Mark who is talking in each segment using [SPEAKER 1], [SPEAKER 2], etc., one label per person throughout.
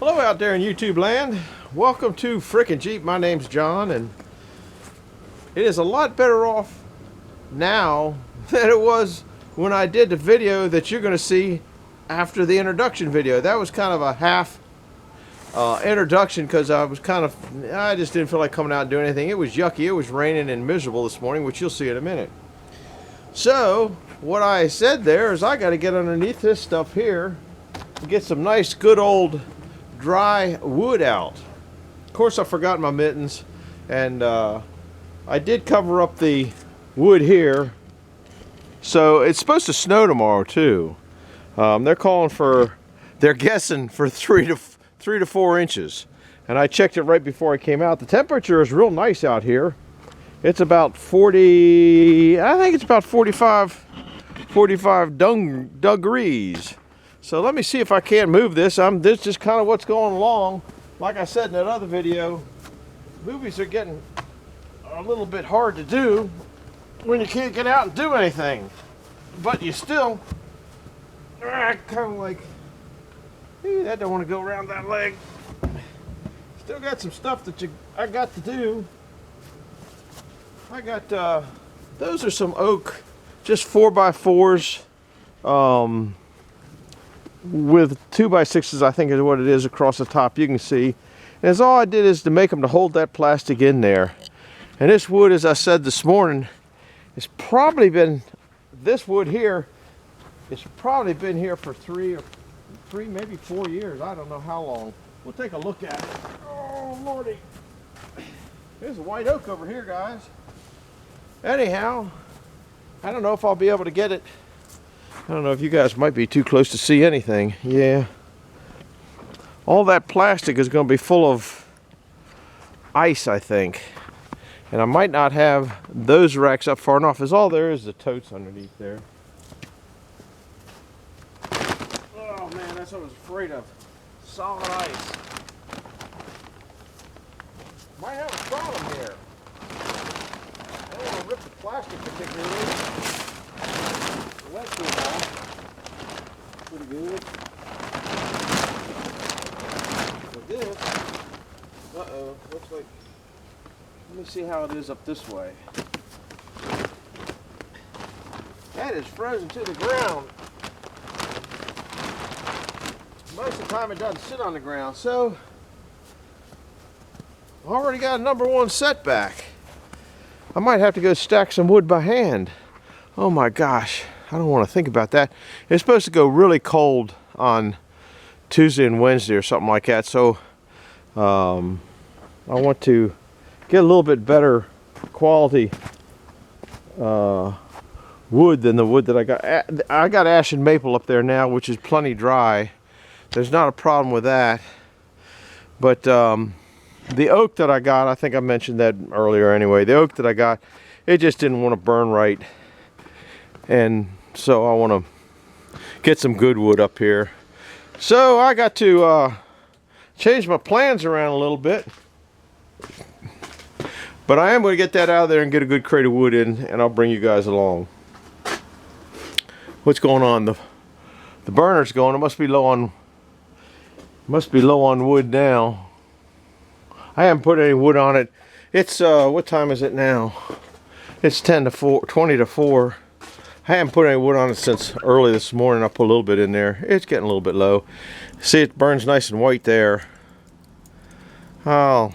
[SPEAKER 1] Hello out there in YouTube land. Welcome to Frickin' Jeep. My name's John, and it is a lot better off now than it was when I did the video that you're going to see after the introduction video. That was kind of a half introduction because I just didn't feel like coming out and doing anything. It was yucky. It was raining and miserable this morning, which you'll see in a minute. So what I said there is I got to get underneath this stuff here and get some nice good old dry wood out. Of course, I forgot my mittens, and I did cover up the wood here. So it's supposed to snow tomorrow too. They're guessing for 3 to 4 inches, and I checked it right before I came out. The temperature is real nice out here. It's about 40, I think it's about 45 degrees. So let me see if I can't move this. This is just kind of what's going along. Like I said in that other video, movies are getting a little bit hard to do when you can't get out and do anything. But you still kind of like, hey, that don't want to go around that leg. Still got some stuff that I got to do. I got those are some oak, just 4x4s. With 2x6s, I think is what it is, across the top. You can see, and all I did is to make them to hold that plastic in there. And this wood, as I said this morning, it's probably been, this wood here, it's probably been here for three, maybe 4 years. I don't know how long. We'll take a look at it. Oh lordy, there's a white oak over here, guys. Anyhow, I don't know if I'll be able to get it. I don't know if you guys might be too close to see anything. Yeah. All that plastic is going to be full of ice, I think. And I might not have those racks up far enough. All there is the totes underneath there. Oh man, that's what I was afraid of. Solid ice. Might have a problem here. I don't want to rip the plastic particularly. That's pretty good. But this, looks like, let me see how it is up this way. That is frozen to the ground. Most of the time it doesn't sit on the ground, so I already got a #1 setback. I might have to go stack some wood by hand. Oh my gosh. I don't want to think about that. It's supposed to go really cold on Tuesday and Wednesday or something like that. So I want to get a little bit better quality wood than the wood that I got. I got ash and maple up there now, which is plenty dry. There's not a problem with that. But the oak that I got, I think I mentioned that earlier anyway. The oak that I got, it just didn't want to burn right. And so I want to get some good wood up here. So I got to change my plans around a little bit. But I am going to get that out of there and get a good crate of wood in, and I'll bring you guys along. What's going on? The burner's going. It must be low on wood now. I haven't put any wood on it. It's what time is it now? It's 20 to 4. I haven't put any wood on it since early this morning. I put a little bit in there. It's getting a little bit low. See, it burns nice and white there. Oh,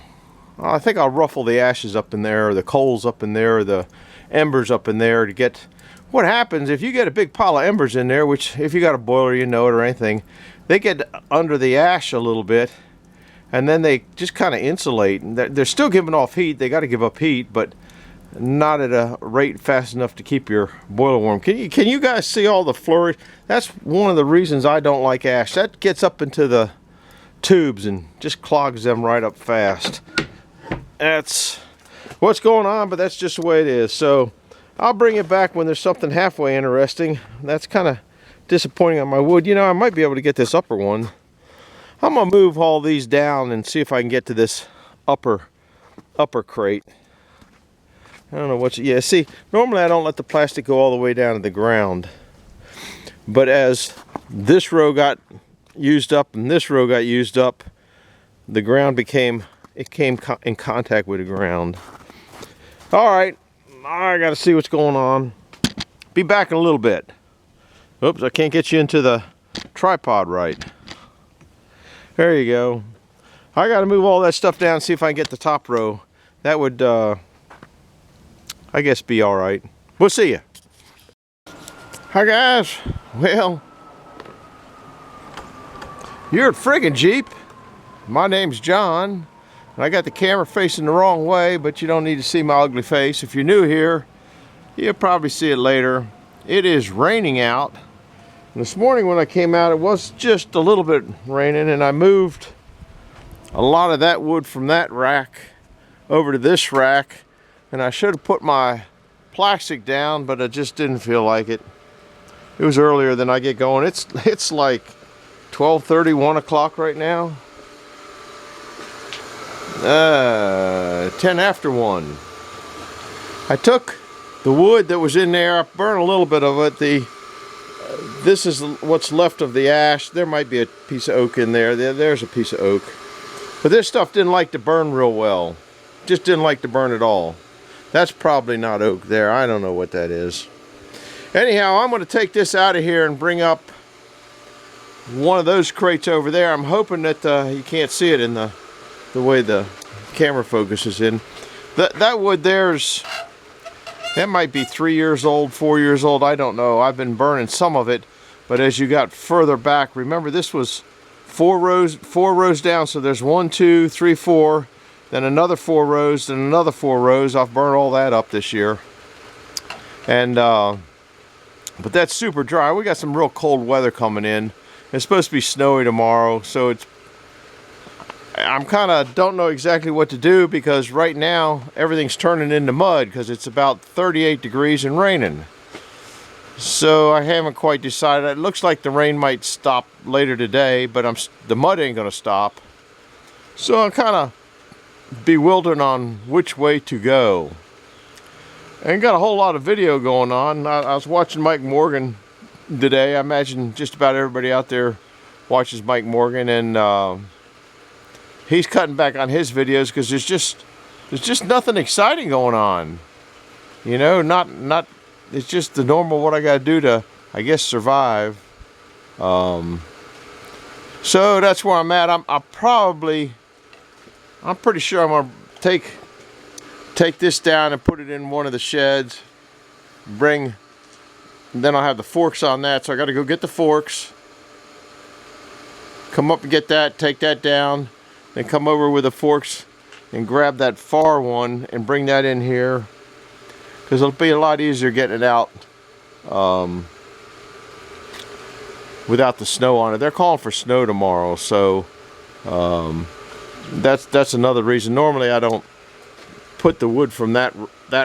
[SPEAKER 1] I think I'll ruffle the ashes up in there, or the coals up in there, or the embers up in there to get. What happens if you get a big pile of embers in there, which if you got a boiler, you know it, or anything, they get under the ash a little bit, and then they just kind of insulate. They're still giving off heat. They got to give up heat, but not at a rate fast enough to keep your boiler warm. Can you guys see all the flourish? That's one of the reasons I don't like ash. That gets up into the tubes and just clogs them right up fast. That's what's going on, but that's just the way it is. So I'll bring it back when there's something halfway interesting. That's kind of disappointing on my wood. You know, I might be able to get this upper one. I'm gonna move all these down and see if I can get to this upper crate. I don't know what yeah, see, normally I don't let the plastic go all the way down to the ground. But as this row got used up and this row got used up, the ground came in contact with the ground. All right, I got to see what's going on. Be back in a little bit. Oops, I can't get you into the tripod right. There you go. I got to move all that stuff down and see if I can get the top row. That would, I guess, be all right. We'll see you. Hi guys. Well, you're at friggin' Jeep. My name's John. And I got the camera facing the wrong way, but you don't need to see my ugly face. If you're new here, you'll probably see it later. It is raining out. And this morning when I came out, it was just a little bit raining, and I moved a lot of that wood from that rack over to this rack. And I should have put my plastic down, but I just didn't feel like it. It was earlier than I get going. It's like 12:30, 1 o'clock right now. 10 after 1. I took the wood that was in there. I burned a little bit of it. This is what's left of the ash. There might be a piece of oak in there. There's a piece of oak. But this stuff didn't like to burn real well. Just didn't like to burn at all. That's probably not oak there. I don't know what that is. Anyhow, I'm going to take this out of here and bring up one of those crates over there. I'm hoping that you can't see it in the way the camera focuses in. That wood there's, that might be 3 years old, 4 years old, I don't know. I've been burning some of it, but as you got further back, remember this was four rows down, so there's 1, 2, 3, 4, then another 4 rows, then another 4 rows. I've burned all that up this year. And but that's super dry. We got some real cold weather coming in. It's supposed to be snowy tomorrow, so I'm kind of don't know exactly what to do, because right now everything's turning into mud because it's about 38 degrees and raining. So I haven't quite decided. It looks like the rain might stop later today, but the mud ain't gonna stop. So I'm kind of bewildered on which way to go. I ain't got a whole lot of video going on. I was watching Mike Morgan today. I imagine just about everybody out there watches Mike Morgan, and he's cutting back on his videos because there's just nothing exciting going on. You know, not it's just the normal what I got to do to, I guess, survive. So that's where I'm at. I'm pretty sure I'm gonna take this down and put it in one of the sheds. Then I'll have the forks on that, so I got to go get the forks, come up and get that, take that down, then come over with the forks and grab that far one and bring that in here, because it'll be a lot easier getting it out without the snow on it. They're calling for snow tomorrow, so that's another reason. Normally I don't put the wood from that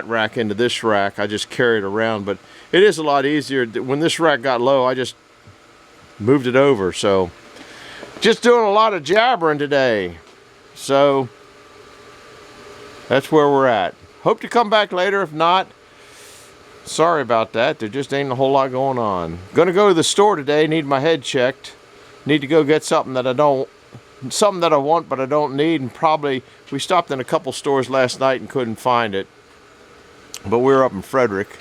[SPEAKER 1] rack into this rack. I just carry it around, but it is a lot easier. When this rack got low, I just moved it over. So just doing a lot of jabbering today. So that's where we're at. Hope to come back later. If not, sorry about that. There just ain't a whole lot going on. Gonna go to the store today. Need my head checked. Need to go get something that I want but I don't need, and probably we stopped in a couple stores last night and couldn't find it, but we were up in Frederick.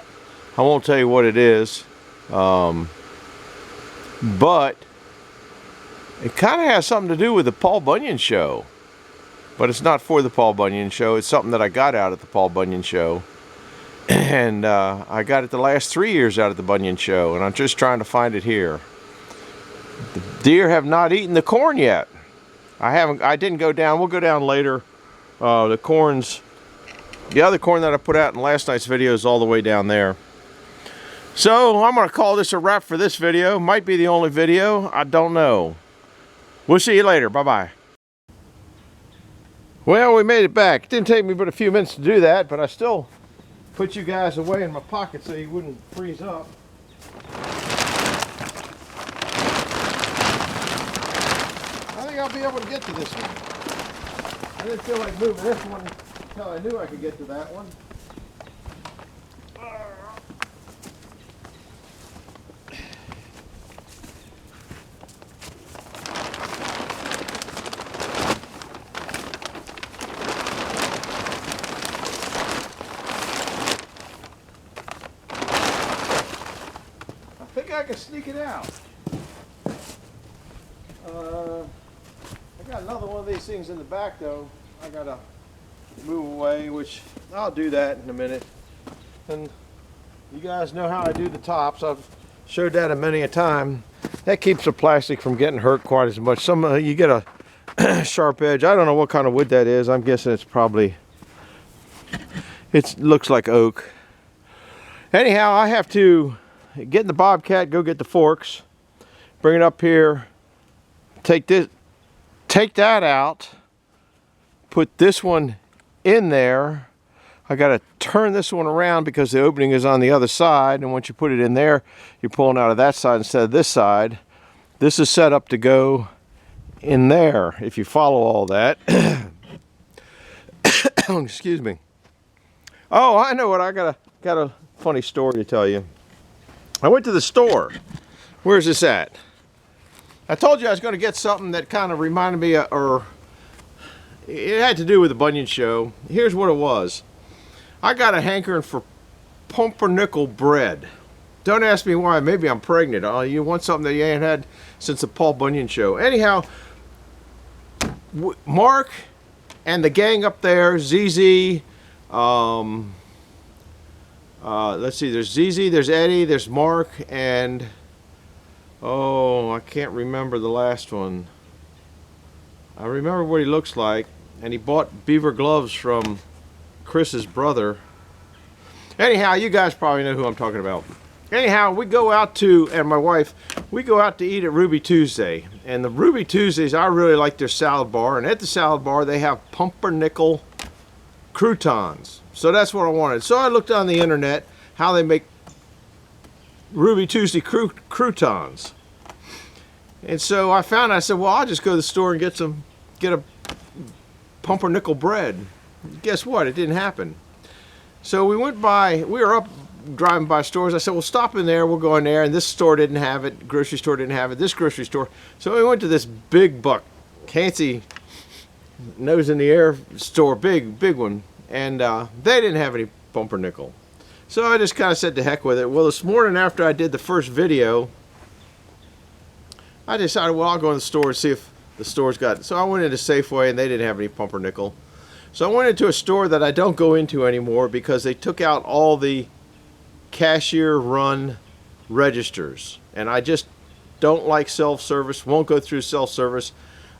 [SPEAKER 1] I won't tell you what it is, but it kind of has something to do with the Paul Bunyan show, but it's not for the Paul Bunyan show. It's something that I got out at the Paul Bunyan show, and I got it the last 3 years out at the Bunyan show, and I'm just trying to find it here. The deer have not eaten the corn yet. I didn't go down. We'll go down later. The other corn that I put out in last night's video is all the way down there. So I'm going to call this a wrap for this video. Might be the only video. I don't know. We'll see you later. Bye-bye. Well, we made it back. It didn't take me but a few minutes to do that, but I still put you guys away in my pocket so you wouldn't freeze up. I think I'll be able to get to this one. I didn't feel like moving this one until I knew I could get to that one. I can sneak it out. I got another one of these things in the back though. I gotta move away, which I'll do that in a minute. And you guys know how I do the tops. I've showed that many a time. That keeps the plastic from getting hurt quite as much. You get a sharp edge. I don't know what kind of wood that is. I'm guessing it's probably, it looks like oak. Anyhow, I have to get in the bobcat, go get the forks, bring it up here, take that out, put this one in there. I got to turn this one around because the opening is on the other side, and once you put it in there, you're pulling out of that side instead of this side. This is set up to go in there, if you follow all that. Excuse me. Oh, I know what, I got a funny story to tell you. I went to the store. Where's this at? I told you I was going to get something that kind of reminded me of, or it had to do with the Bunyan show. Here's what it was. I got a hankering for pumpernickel bread. Don't ask me why. Maybe I'm pregnant. Oh, you want something that you ain't had since the Paul Bunyan show. Anyhow, Mark and the gang up there, ZZ, let's see, there's ZZ, there's Eddie, there's Mark, and oh, I can't remember the last one. I remember what he looks like, and he bought beaver gloves from Chris's brother. Anyhow, you guys probably know who I'm talking about. Anyhow, we go out to, and my wife, we go out to eat at Ruby Tuesday. And the Ruby Tuesdays, I really like their salad bar. And at the salad bar, they have pumpernickel croutons. So that's what I wanted. So I looked on the internet how they make Ruby Tuesday croutons. And so I found, I said, well, I'll just go to the store and get a pumpernickel bread. Guess what? It didn't happen. So we went by, we were up driving by stores. I said, well, stop in there, we'll go in there. And this store didn't have it, grocery store didn't have it, this grocery store. So we went to this big buck, fancy nose in the air store, big one. And they didn't have any pumpernickel. So I just kind of said to heck with it. Well, this morning after I did the first video, I decided, well, I'll go in the store and see if the store's got it. So I went into Safeway and they didn't have any pumpernickel. So I went into a store that I don't go into anymore because they took out all the cashier run registers. And I just don't like self-service, won't go through self-service.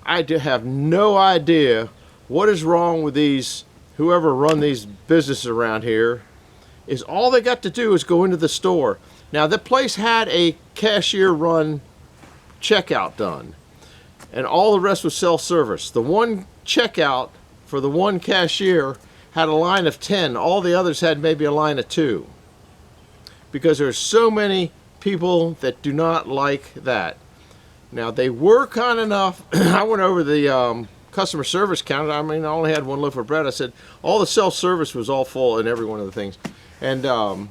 [SPEAKER 1] I have no idea what is wrong with these, whoever run these businesses around here, is all they got to do is go into the store. Now the place had a cashier run checkout done and all the rest was self-service. The one checkout for the one cashier had a line of 10. All the others had maybe a line of 2. Because there's so many people that do not like that. Now they were kind enough, I went over the customer service counter. I mean, I only had one loaf of bread. I said all the self-service was all full in every one of the things. And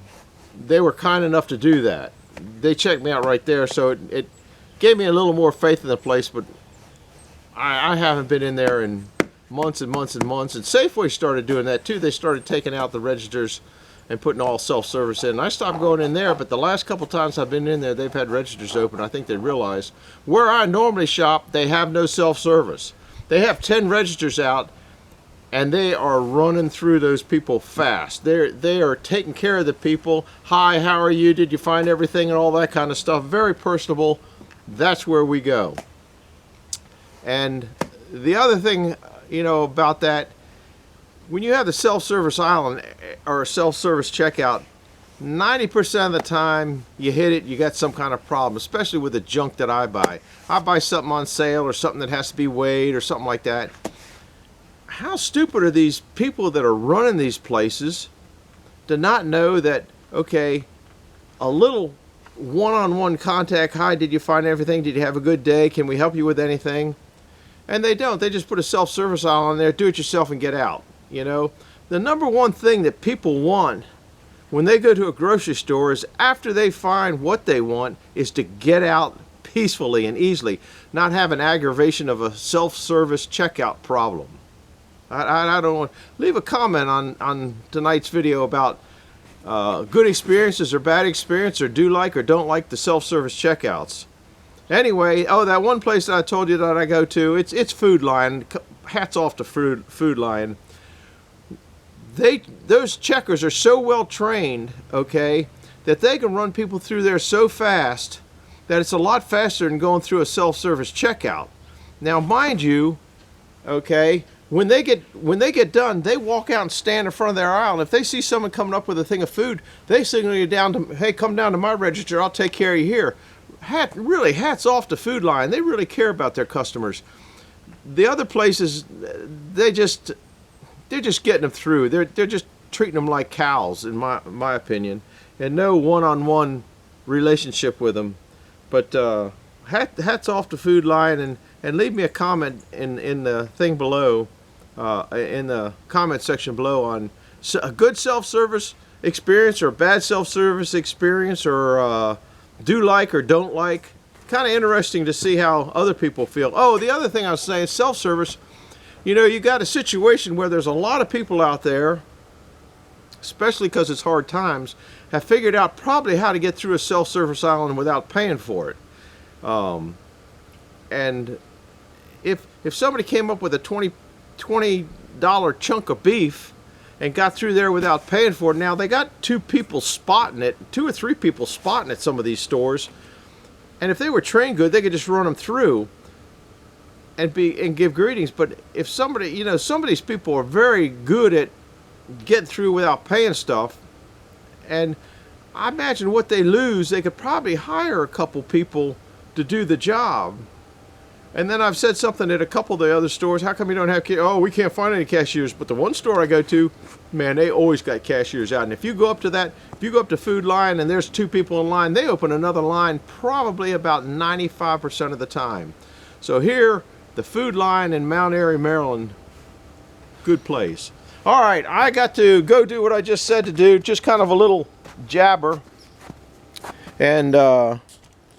[SPEAKER 1] they were kind enough to do that. They checked me out right there, so it gave me a little more faith in the place, but I haven't been in there in months and months and months. And Safeway started doing that too. They started taking out the registers and putting all self-service in. And I stopped going in there, but the last couple times I've been in there, they've had registers open. I think they realized where I normally shop, they have no self-service. They have 10 registers out, and they are running through those people fast. They are taking care of the people. Hi, how are you? Did you find everything? And all that kind of stuff. Very personable. That's where we go. And the other thing, you know, about that, when you have the self-service aisle or a self-service checkout, 90% of the time you hit it, you got some kind of problem, especially with the junk that I buy. I buy something on sale or something that has to be weighed or something like that. How stupid are these people that are running these places to not know that, okay, a little one-on-one contact, hi, did you find everything? Did you have a good day? Can we help you with anything? And they don't. They just put a self-service aisle on there, do it yourself and get out. You know, the number one thing that people want when they go to a grocery store is after they find what they want is to get out peacefully and easily, not have an aggravation of a self-service checkout problem. I don't want, leave a comment on tonight's video about good experiences or bad experience, or do like or don't like the self-service checkouts. Anyway, oh, that one place that I told you that I go to, it's Food Lion. Hats off to Food Lion. Those checkers are so well trained, okay, that they can run people through there so fast that it's a lot faster than going through a self-service checkout. Now, mind you, okay, when they get done, they walk out and stand in front of their aisle. And if they see someone coming up with a thing of food, they signal you down to, hey, come down to my register, I'll take care of you here. Really, hats off to Food Lion. They really care about their customers. The other places, they're just getting them through. They're just treating them like cows, in my opinion, and no one-on-one relationship with them. But hats off to Food Lion, and leave me a comment in the thing below, in the comment section below, on a good self-service experience or a bad self-service experience, or do like or don't like. Kind of interesting to see how other people feel. Oh, the other thing I was saying, self-service, you know, you got a situation where there's a lot of people out there, especially because it's hard times, have figured out probably how to get through a self-service island without paying for it. And if somebody came up with a $20 chunk of beef and got through there without paying for it, now they got two or three people spotting at some of these stores, and if they were trained good, they could just run them through and give greetings. But if somebody, you know, some of these people are very good at getting through without paying stuff, and I imagine what they lose, they could probably hire a couple people to do the job. And then I've said something at a couple of the other stores, how come you don't have, oh, we can't find any cashiers. But the one store I go to, man, they always got cashiers out. And if you go up to Food Lion and there's two people in line, they open another line probably about 95% of the time. So here, the Food Lion in Mount Airy, Maryland, good place. All right, I got to go do what I just said to do, just kind of a little jabber. And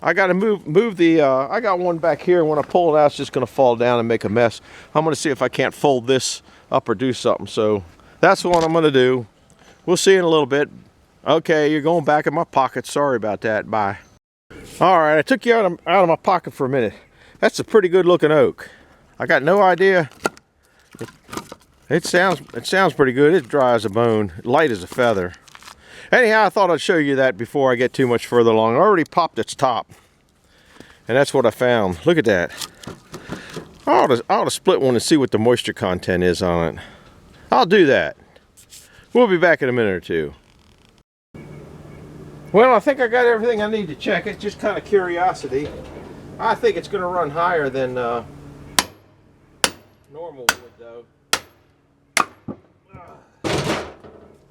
[SPEAKER 1] I got to move the, I got one back here, and when I pull it out, it's just going to fall down and make a mess. I'm going to see if I can't fold this up or do something. So that's what I'm going to do. We'll see in a little bit. Okay, you're going back in my pocket. Sorry about that. Bye. All right, I took you out of my pocket for a minute. That's a pretty good looking oak. I got no idea. It sounds pretty good. It's dry as a bone, light as a feather. Anyhow, I thought I'd show you that before I get too much further along. I already popped its top, and that's what I found. Look at that. I ought to split one and see what the moisture content is on it. I'll do that. We'll be back in a minute or two. Well, I think I got everything I need to check it. Just kind of curiosity. I think it's going to run higher than normal would, though.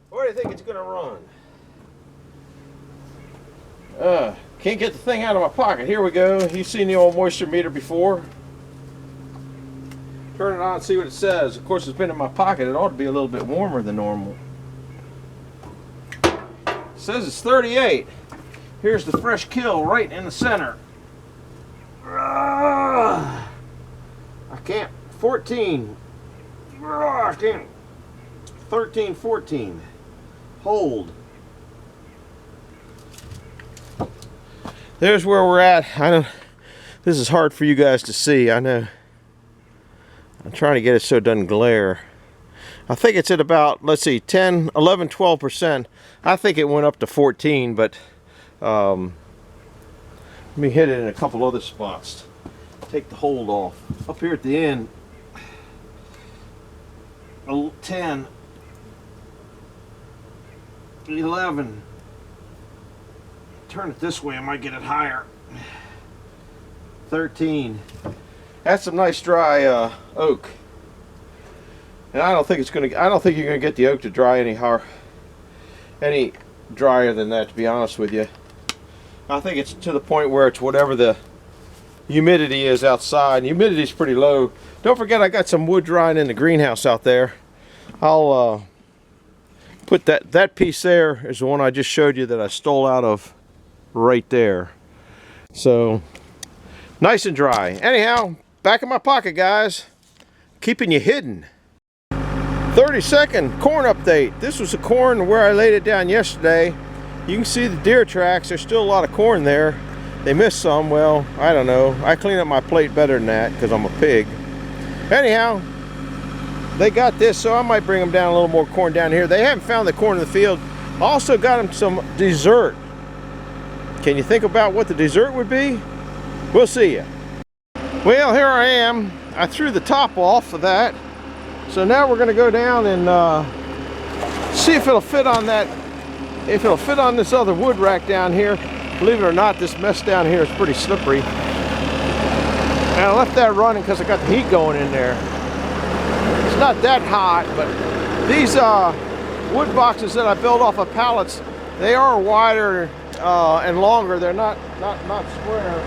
[SPEAKER 1] Where do you think it's going to run? Can't get the thing out of my pocket. Here we go. You've seen the old moisture meter before. Turn it on and see what it says. Of course, it's been in my pocket. It ought to be a little bit warmer than normal. It says it's 38. Here's the fresh kill right in the center. I can't. 14. I can't. 13, 14. Hold. There's where we're at. This is hard for you guys to see, I know. I'm trying to get it so it doesn't glare. I think it's at about, let's see, 10, 11, 12%. I think it went up to 14, but let me hit it in a couple other spots. Take the hold off. Up here at the end, 10, 11. Turn it this way, I might get it higher. 13. That's some nice dry oak. And I don't think you're gonna get the oak to dry any drier than that, to be honest with you. I think it's to the point where it's whatever the humidity is outside. Humidity is pretty low. Don't forget, I got some wood drying in the greenhouse out there. I'll put that piece there is the one I just showed you that I stole out of right there. So nice and dry. Anyhow, back in my pocket, guys. Keeping you hidden. 30-second corn update. This was the corn where I laid it down yesterday. You can see the deer tracks. There's still a lot of corn there. They missed some. Well, I don't know. I clean up my plate better than that because I'm a pig. Anyhow, they got this, so I might bring them down a little more corn down here. They haven't found the corn in the field. Also got them some dessert. Can you think about what the dessert would be? We'll see you. Well, here I am. I threw the top off of that. So now we're going to go down and see if it'll fit on that, if it'll fit on this other wood rack down here. Believe it or not, this mess down here is pretty slippery. And I left that running because I got the heat going in there. It's not that hot, but these wood boxes that I built off of pallets, they are wider and longer. They're not square.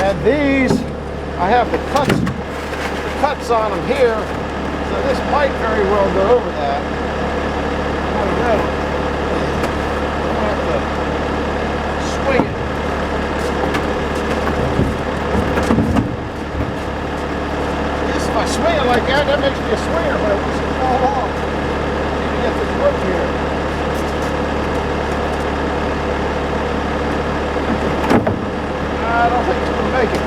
[SPEAKER 1] And these, I have the cuts on them here. So this might very well go over that. I don't know. I'm gonna have to swing it. I guess if I swing it like that, that makes me a swinger, but it wants to fall off. I need to get this rope here. I don't think it's gonna make it.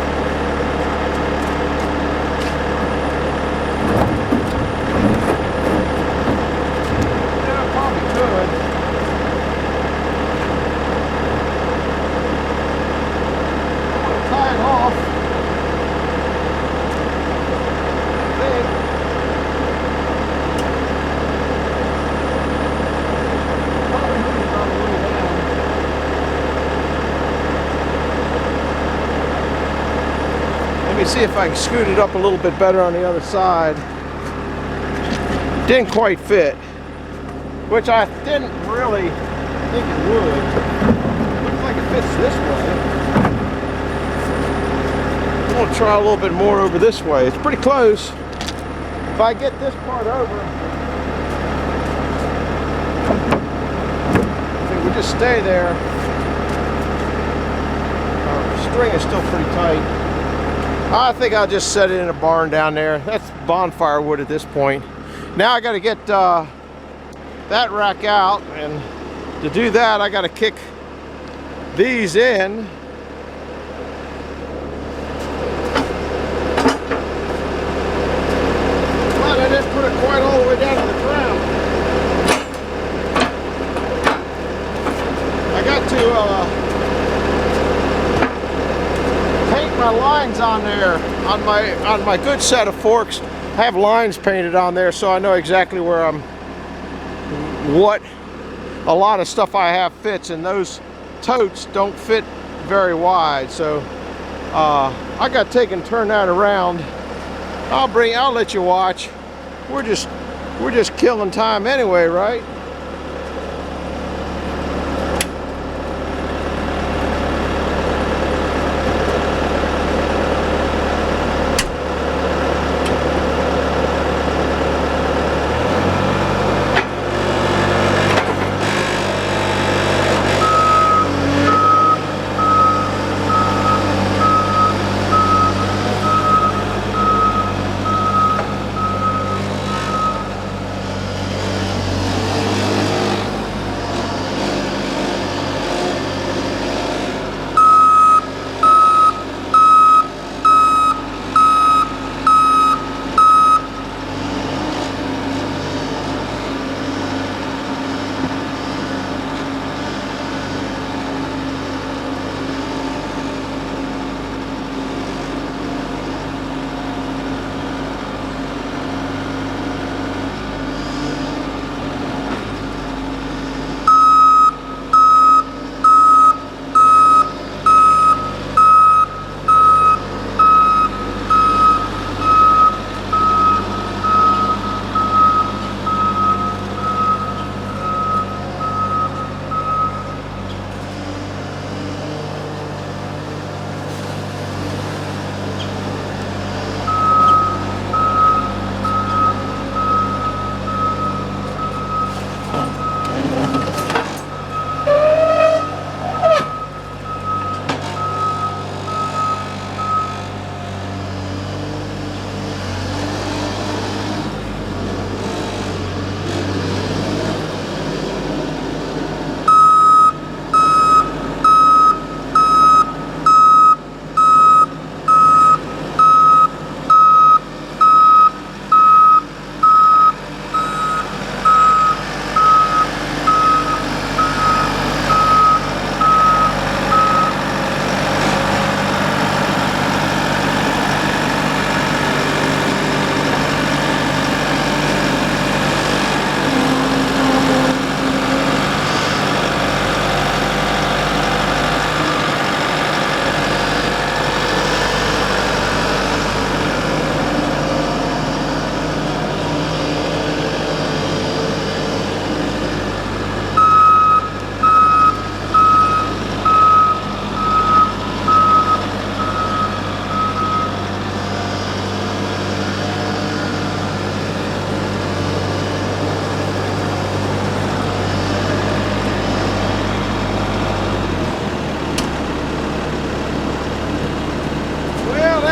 [SPEAKER 1] See if I can scoot it up a little bit better on the other side. Didn't quite fit, which I didn't really think it would. Looks like it fits this way. I'm gonna try a little bit more over this way. It's pretty close. If I get this part over, if it would just stay there. The string is still pretty tight. I think I'll just set it in a barn down there. That's bonfire wood at this point. Now I got to get that rack out, and to do that I got to kick these in. But I didn't put it quite all the way down to the ground. I got to my lines on there on my good set of forks. I have lines painted on there, so I know exactly where what a lot of stuff I have fits, and those totes don't fit very wide. So I got to take and turn that around. I'll let you watch. We're just killing time anyway, right?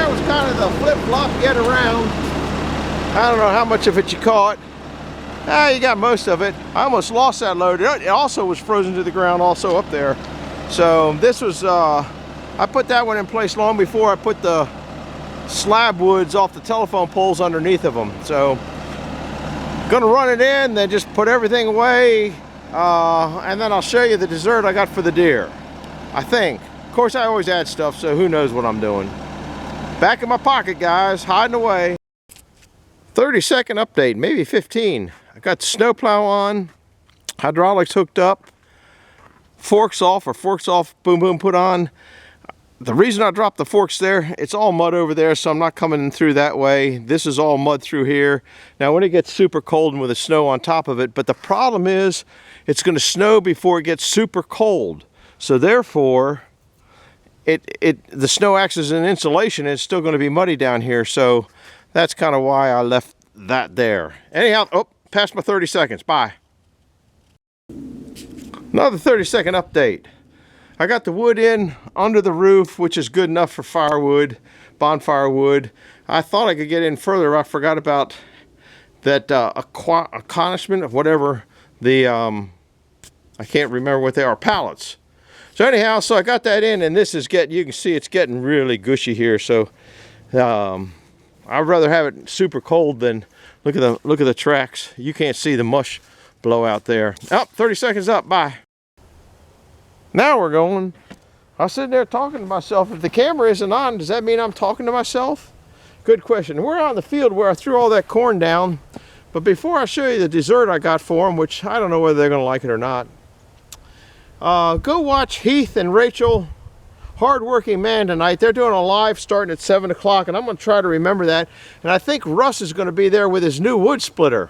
[SPEAKER 1] that was kind of the flip-flop get around. I don't know how much of it you caught. You got most of it. I almost lost that load. It also was frozen to the ground also up there. So this was, I put that one in place long before I put the slab woods off the telephone poles underneath of them. So gonna run it in, then just put everything away, and then I'll show you the dessert I got for the deer, I think. Of course, I always add stuff, so who knows what I'm doing. Back in my pocket, guys, hiding away. 30-second update, maybe 15. I got the snowplow on, hydraulics hooked up, forks off, boom, boom, put on. The reason I dropped the forks there, it's all mud over there, so I'm not coming through that way. This is all mud through here. Now, when it gets super cold and with the snow on top of it, but the problem is, it's gonna snow before it gets super cold. So therefore, the snow acts as an insulation, and it's still gonna be muddy down here, so that's kind of why I left that there. Anyhow, oh, past my 30 seconds, bye. Another 30-second update. I got the wood in under the roof, which is good enough for firewood, bonfire wood. I thought I could get in further. I forgot about that accomplishment of whatever the, I can't remember what they are, pallets. So anyhow, so I got that in, and this is getting, you can see it's getting really gushy here. So I'd rather have it super cold than, look at the tracks. You can't see the mush blow out there. Oh, 30 seconds up, bye. Now we're going. I was sitting there talking to myself. If the camera isn't on, does that mean I'm talking to myself? Good question. We're out in the field where I threw all that corn down. But before I show you the dessert I got for them, which I don't know whether they're going to like it or not, go watch Heath and Rachel, Hardworking Man, tonight. They're doing a live starting at 7 o'clock, and I'm going to try to remember that. And I think Russ is going to be there with his new wood splitter.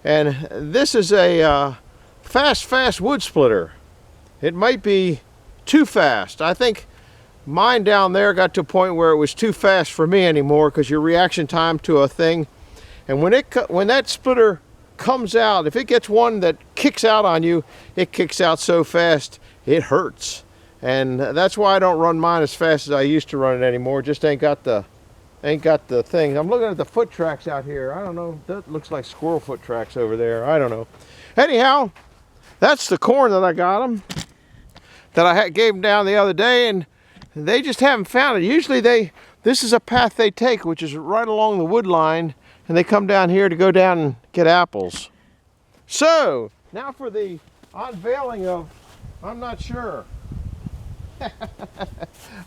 [SPEAKER 1] And this is a fast wood splitter. It might be too fast. I think mine down there got to a point where it was too fast for me anymore, because your reaction time to a thing, and when that splitter comes out, if it gets one that kicks out on you, it kicks out so fast it hurts. And that's why I don't run mine as fast as I used to run it anymore. Just ain't got the thing. I'm looking at the foot tracks out here. I don't know, that looks like squirrel foot tracks over there. I don't know. Anyhow, that's the corn that I got them, that I gave them down the other day, and they just haven't found it. Usually this is a path they take, which is right along the wood line, and they come down here to go down and get apples. So, now for the unveiling of, I'm not sure.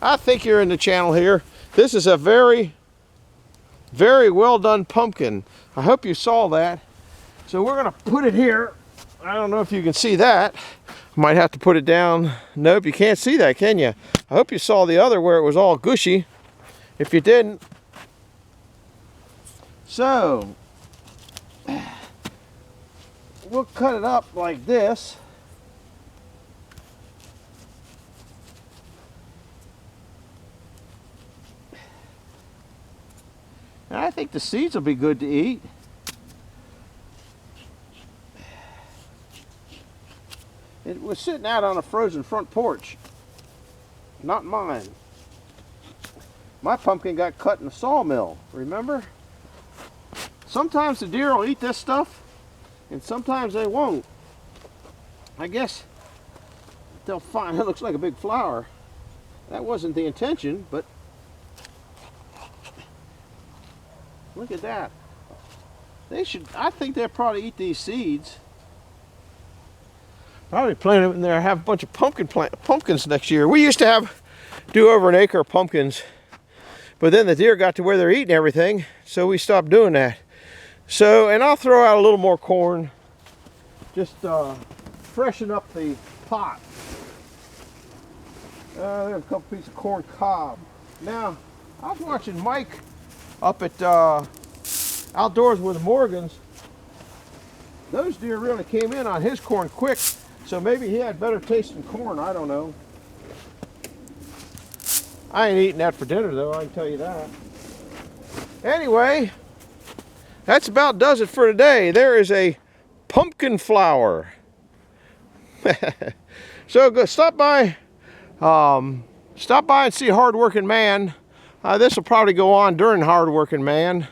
[SPEAKER 1] I think you're in the channel here. This is a very, very well done pumpkin. I hope you saw that. So we're gonna put it here. I don't know if you can see that. Might have to put it down. Nope, you can't see that, can you? I hope you saw the other where it was all gushy. If you didn't. So, we'll cut it up like this. And I think the seeds will be good to eat. It was sitting out on a frozen front porch. Not mine. My pumpkin got cut in a sawmill, remember? Sometimes the deer will eat this stuff, and sometimes they won't. I guess they'll find, it looks like a big flower. That wasn't the intention, but look at that. They should, I think they'll probably eat these seeds. Probably plant them in there, have a bunch of pumpkins next year. We used to do over an acre of pumpkins, but then the deer got to where they're eating everything, so we stopped doing that. So, and I'll throw out a little more corn, just freshen up the pot. There's a couple pieces of corn cob. Now, I was watching Mike up at Outdoors with Morgans. Those deer really came in on his corn quick, so maybe he had better tasting corn, I don't know. I ain't eating that for dinner though, I can tell you that. Anyway, that's about does it for today. There is a pumpkin flower. So go stop by and see Hardworking Man. This will probably go on during Hard-Working Man.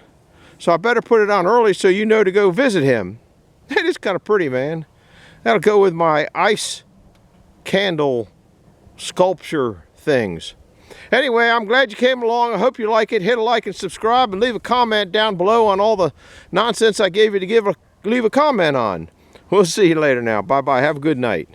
[SPEAKER 1] So I better put it on early so you know to go visit him. It is kind of pretty, man. That'll go with my ice candle sculpture things. Anyway, I'm glad you came along. I hope you like it. Hit a like and subscribe and leave a comment down below on all the nonsense I gave you to leave a comment on. We'll see you later now. Bye-bye. Have a good night.